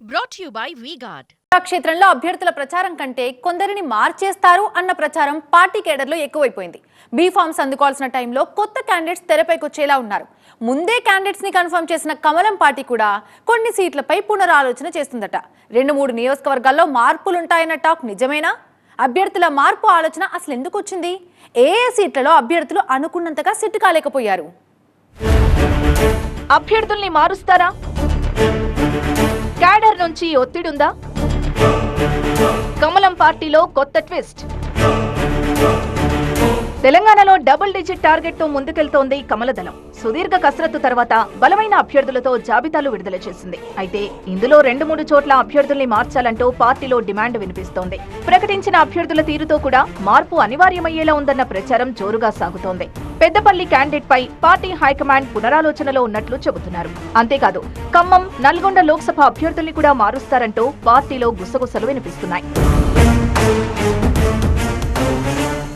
Brought to you by V-Guard. క్షేత్రంలో అభ్యర్థుల ప్రచారం కంటే కొందరిని మార్చేస్తారు అన్న ప్రచారం పార్టీ కేడర్లో ఎక్కువైపోయింది. బీ ఫార్మ్స్ అందుకోవాల్సిన టైంలో కొత్త క్యాండిడేట్స్ తెరపైకి వచ్చేలా ఉన్నారు. ముందే క్యాండిడేట్స్ ని కన్ఫర్మ్ చేసిన కమలం పార్టీ కూడా కొన్ని సీట్లపై పునరాలోచన చేస్తుందట. 2-3 నియోజకవర్గాల్లో మార్పులుంటాయన్న టాక్ నిజమేనా? అభ్యర్థుల మార్పు ఆలోచన అసలు ఎందుకు వచ్చింది? ఏ సీట్లలో అభ్యర్థులు అనుకున్నంతగా సిట్టు కాలేకపోయారు? అభ్యర్థుల్ని మారుస్తారా? క్యాడర్ నుంచి ఒత్తిడుందా? కమలం పార్టీలో కొత్త ట్విస్ట్. తెలంగాణలో డబుల్ డిజిట్ టార్గెట్ తో ముందుకెళ్తోంది కమలదళం. సుదీర్ఘ కసరత్తు తర్వాత బలమైన అభ్యర్థులతో జాబితాలు విడుదల చేసింది. అయితే ఇందులో 2-3 చోట్ల అభ్యర్థుల్ని మార్చాలంటూ పార్టీలో డిమాండ్ వినిపిస్తోంది. ప్రకటించిన అభ్యర్థుల తీరుతో కూడా మార్పు అనివార్యమయ్యేలా ఉందన్న ప్రచారం జోరుగా సాగుతోంది. పెద్దపల్లి క్యాండిడేట్ పై పార్టీ హైకమాండ్ పునరాలోచనలో ఉన్నట్లు చెబుతున్నారు. అంతేకాదు ఖమ్మం, నల్గొండ లోక్సభ అభ్యర్థుల్ని కూడా మారుస్తారంటూ పార్టీలో గుసగుసలు వినిపిస్తున్నాయి.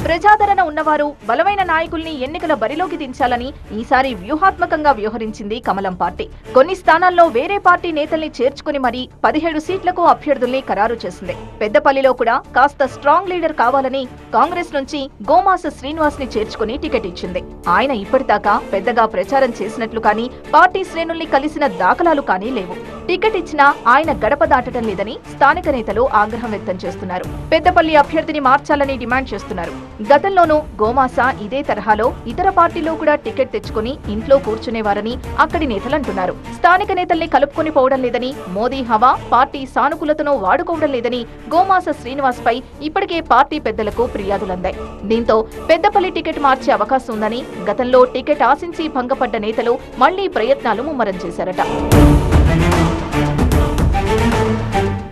ప్రజాదరణ ఉన్నవారు, బలమైన నాయకుల్ని ఎన్నికల బరిలోకి దించాలని ఈసారి వ్యూహాత్మకంగా వ్యవహరించింది కమలం పార్టీ. కొన్ని స్థానాల్లో వేరే పార్టీ నేతల్ని చేర్చుకుని మరీ 17 సీట్లకు అభ్యర్థుల్ని ఖరారు చేసింది. పెద్దపల్లిలో కూడా కాస్త స్ట్రాంగ్ లీడర్ కావాలని కాంగ్రెస్ నుంచి గోమాస శ్రీనివాస్ ని చేర్చుకుని టికెట్ ఇచ్చింది. ఆయన ఇప్పటిదాకా పెద్దగా ప్రచారం చేసినట్లు కానీ, పార్టీ శ్రేణుల్ని కలిసిన దాఖలాలు కానీ లేవు. టికెట్ ఇచ్చినా ఆయన గడప దాటడం లేదని స్థానిక నేతలు ఆగ్రహం వ్యక్తం చేస్తున్నారు. పెద్దపల్లి అభ్యర్థిని మార్చాలని డిమాండ్ చేస్తున్నారు. గతంలోనూ గోమాస ఇదే తరహాలో ఇతర పార్టీలో కూడా టికెట్ తెచ్చుకుని ఇంట్లో కూర్చునేవారని అక్కడి నేతలంటున్నారు. స్థానిక నేతల్ని కలుపుకొని పోవడం లేదని, మోదీ హవా పార్టీ సానుకూలతను వాడుకోవడం లేదని గోమాస శ్రీనివాస్ పై ఇప్పటికే పార్టీ పెద్దలకు ఫిర్యాదులందాయి. దీంతో పెద్దపల్లి టికెట్ మార్చే అవకాశం ఉందని గతంలో టికెట్ ఆశించి భంగపడ్డ నేతలు మళ్లీ ప్రయత్నాలు ముమ్మరం చేశారట.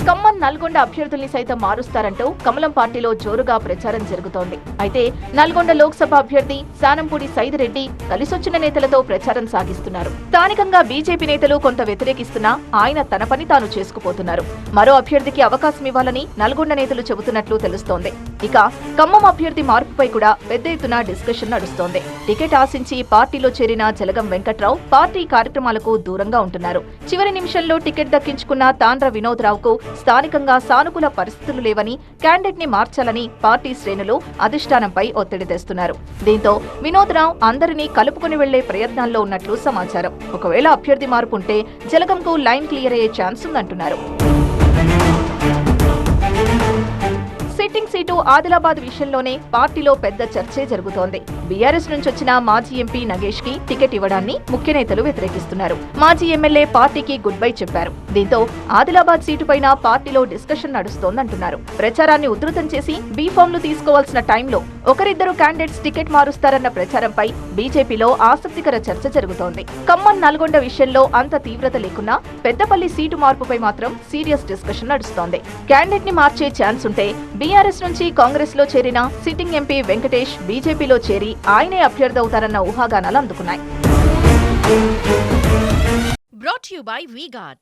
ఖమ్మం, నల్గొండ అభ్యర్థుల్ని సైతం మారుస్తారంటూ కమలం పార్టీలో జోరుగా ప్రచారం జరుగుతోంది. అయితే నల్గొండ లోక్సభ అభ్యర్థి శానంపూడి సైదిరెడ్డి కలిసొచ్చిన నేతలతో ప్రచారం సాగిస్తున్నారు. స్థానికంగా బీజేపీ నేతలు కొంత వ్యతిరేకిస్తున్నా ఆయన తన పని తాను చేసుకుపోతున్నారు. మరో అభ్యర్థికి అవకాశం ఇవ్వాలని నల్గొండ నేతలు చెబుతున్నట్లు తెలుస్తోంది. ఇక ఖమ్మం అభ్యర్థి మార్పుపై కూడా పెద్ద ఎత్తున డిస్కషన్ నడుస్తోంది. టికెట్ ఆశించి పార్టీలో చేరిన జలగం వెంకట్రావు పార్టీ కార్యక్రమాలకు దూరంగా ఉంటున్నారు. చివరి నిమిషంలో టికెట్ దక్కించుకున్న తాండ్ర వినోద్ రావుకు స్థానికంగా సానుకూల పరిస్థితులు లేవని, క్యాండిడేట్ ని మార్చాలని పార్టీ శ్రేణులు అధిష్టానంపై ఒత్తిడి తెస్తున్నారు. దీంతో వినోద్ రావు అందరినీ కలుపుకుని వెళ్లే ప్రయత్నాల్లో ఉన్నట్లు సమాచారం. ఒకవేళ అభ్యర్థి మార్పు ఉంటే జలగంకు లైన్ క్లియర్ అయ్యే ఛాన్స్ ఉందంటున్నారు. సిట్టింగ్ సీటు ఆదిలాబాద్ విషయంలోనే పార్టీలో పెద్ద చర్చే జరుగుతోంది. బీఆర్ఎస్ నుంచి వచ్చిన మాజీ ఎంపీ నగేష్ కి టికెట్ ఇవ్వడాన్ని ముఖ్య నేతలు వ్యతిరేకిస్తున్నారు. మాజీ ఎమ్మెల్యే పార్టీకి గుడ్ బై చెప్పారు. దీంతో ఆదిలాబాద్ సీటు పైన పార్టీలో డిస్కషన్ నడుస్తోందంటున్నారు. ప్రచారాన్ని ఉధృతం చేసి బీ ఫామ్లు తీసుకోవాల్సిన టైంలో ఒకరిద్దరు క్యాండిడేట్స్ టికెట్ మారుస్తారన్న ప్రచారంపై బీజేపీలో ఆసక్తికర చర్చ జరుగుతోంది. ఖమ్మం, నల్గొండ విషయంలో అంత తీవ్రత లేకున్నా పెద్దపల్లి సీటు మార్పుపై మాత్రం సీరియస్ డిస్కషన్ నడుస్తోంది. క్యాండిడేట్ ని మార్చే ఛాన్స్ ఉంటే బీఆర్ఎస్ నుంచి కాంగ్రెస్ లో చేరిన సిట్టింగ్ ఎంపీ వెంకటేష్ బీజేపీలో చేరి ఆయనే అభ్యర్థి అవుతారన్న ఊహాగానాలు అందుకున్నాయి. Brought to you by V-Guard.